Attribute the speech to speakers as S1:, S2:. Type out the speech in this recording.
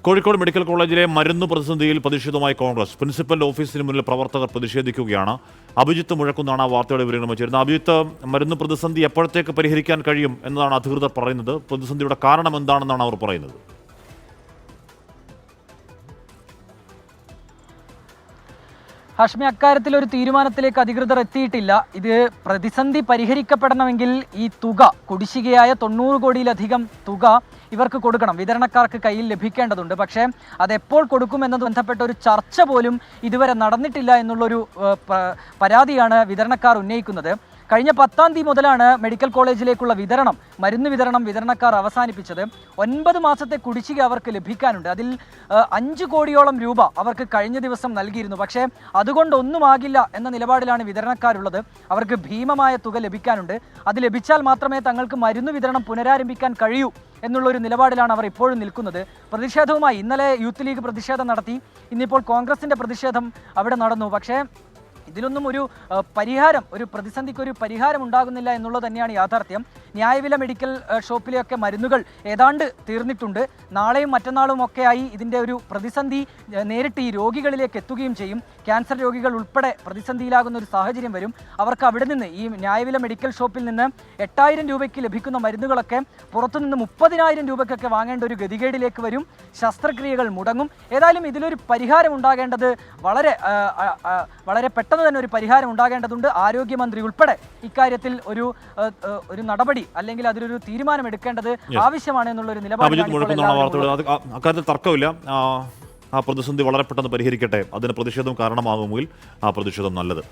S1: Kozhikode medical കോളേജിലെ മരുന്ന് പ്രതിസന്ധിയിൽ പ്രതിഷേധവുമായി കോൺഗ്രസ്. പ്രിൻസിപ്പൽ ഓഫീസിന് മുന്നിൽ പ്രവർത്തകർ പ്രതിഷേധിക്കുകയാണ്. അഭിജിത്ത് മുഴക്കുന്നാണ് വാർത്തയുടെ വിവരങ്ങൾ ചേരുന്നത്. അഭിജിത്ത്, മരുന്ന് പ്രതിസന്ധി എപ്പോഴത്തേക്ക് പരിഹരിക്കാൻ കഴിയും എന്നതാണ് അധികൃതർ പറയുന്നത്? പ്രതിസന്ധിയുടെ കാരണം എന്താണെന്നാണ് അവർ പറയുന്നത്?
S2: ഹാഷ്മി, അക്കാര്യത്തിൽ ഒരു തീരുമാനത്തിലേക്ക് അധികൃതർ എത്തിയിട്ടില്ല. ഇത് പ്രതിസന്ധി പരിഹരിക്കപ്പെടണമെങ്കിൽ ഈ തുക, കുടിശ്ശികയായ 90 കോടിയിലധികം തുക ഇവർക്ക് കൊടുക്കണം, വിതരണക്കാർക്ക് കയ്യിൽ ലഭിക്കേണ്ടതുണ്ട്. പക്ഷേ അതെപ്പോൾ കൊടുക്കുമെന്നത് ബന്ധപ്പെട്ട ഒരു ചർച്ച പോലും ഇതുവരെ നടന്നിട്ടില്ല എന്നുള്ളൊരു പരാതിയാണ് വിതരണക്കാർ ഉന്നയിക്കുന്നത്. കഴിഞ്ഞ 10-ാം തീയതി മുതലാണ് മെഡിക്കൽ കോളേജിലേക്കുള്ള മരുന്ന് വിതരണം വിതരണക്കാർ അവസാനിപ്പിച്ചത്. 9 മാസത്തെ കുടിശ്ശിക അവർക്ക് ലഭിക്കാനുണ്ട്. അതിൽ 5 കോടിയോളം രൂപ അവർക്ക് കഴിഞ്ഞ ദിവസം നൽകിയിരുന്നു. പക്ഷേ അതുകൊണ്ടൊന്നുമാകില്ല എന്ന നിലപാടിലാണ് വിതരണക്കാരുള്ളത്. അവർക്ക് ഭീമമായ തുക ലഭിക്കാനുണ്ട്. അത് ലഭിച്ചാൽ മാത്രമേ തങ്ങൾക്ക് മരുന്ന് വിതരണം പുനരാരംഭിക്കാൻ കഴിയൂ എന്നുള്ളൊരു നിലപാടിലാണ് അവർ ഇപ്പോഴും നിൽക്കുന്നത്. പ്രതിഷേധവുമായി ഇന്നലെ യൂത്ത് ലീഗ് പ്രതിഷേധം നടത്തി. ഇന്നിപ്പോൾ കോൺഗ്രസിൻ്റെ പ്രതിഷേധം അവിടെ നടന്നു. പക്ഷേ ഇതിലൊന്നും ഒരു പ്രതിസന്ധിക്ക് ഒരു പരിഹാരം ഉണ്ടാകുന്നില്ല എന്നുള്ളത് തന്നെയാണ് യാഥാർത്ഥ്യം. ന്യായവില മെഡിക്കൽ ഷോപ്പിലെയൊക്കെ മരുന്നുകൾ ഏതാണ്ട് തീർന്നിട്ടുണ്ട്. നാളെയും മറ്റന്നാളും ഒക്കെയായി ഇതിൻ്റെ ഒരു പ്രതിസന്ധി നേരിട്ട് ഈ രോഗികളിലേക്ക് എത്തുകയും ചെയ്യും. ക്യാൻസർ രോഗികൾ ഉൾപ്പെടെ പ്രതിസന്ധിയിലാകുന്ന ഒരു സാഹചര്യം വരും. അവർക്ക് അവിടെ നിന്ന്, ഈ ന്യായവില മെഡിക്കൽ ഷോപ്പിൽ നിന്ന് 8000 രൂപയ്ക്ക് ലഭിക്കുന്ന മരുന്നുകളൊക്കെ പുറത്തുനിന്ന് 30,000 രൂപയ്ക്കൊക്കെ വാങ്ങേണ്ട ഒരു ഗതികേടിലേക്ക് വരും. ശസ്ത്രക്രിയകൾ മുടങ്ങും. ഏതായാലും ഇതിലൊരു പരിഹാരം ഉണ്ടാകേണ്ടത് വളരെ പെട്ടെന്ന് തന്നെ ഒരു പരിഹാരം ഉണ്ടാകേണ്ടതുണ്ട്. ആരോഗ്യമന്ത്രി ഉൾപ്പെടെ ഇക്കാര്യത്തിൽ ഒരു നടപടി അല്ലെങ്കിൽ അതിലൊരു തീരുമാനം എടുക്കേണ്ടത് ആവശ്യമാണ് എന്നുള്ളൊരു നിലപാട്.
S1: അക്കാര്യത്തിൽ തർക്കമില്ല. ആ പ്രതിസന്ധി വളരെ പെട്ടെന്ന് പരിഹരിക്കട്ടെ. അതിന് പ്രതിഷേധം കാരണമാകുമെങ്കിൽ ആ പ്രതിഷേധം നല്ലത്.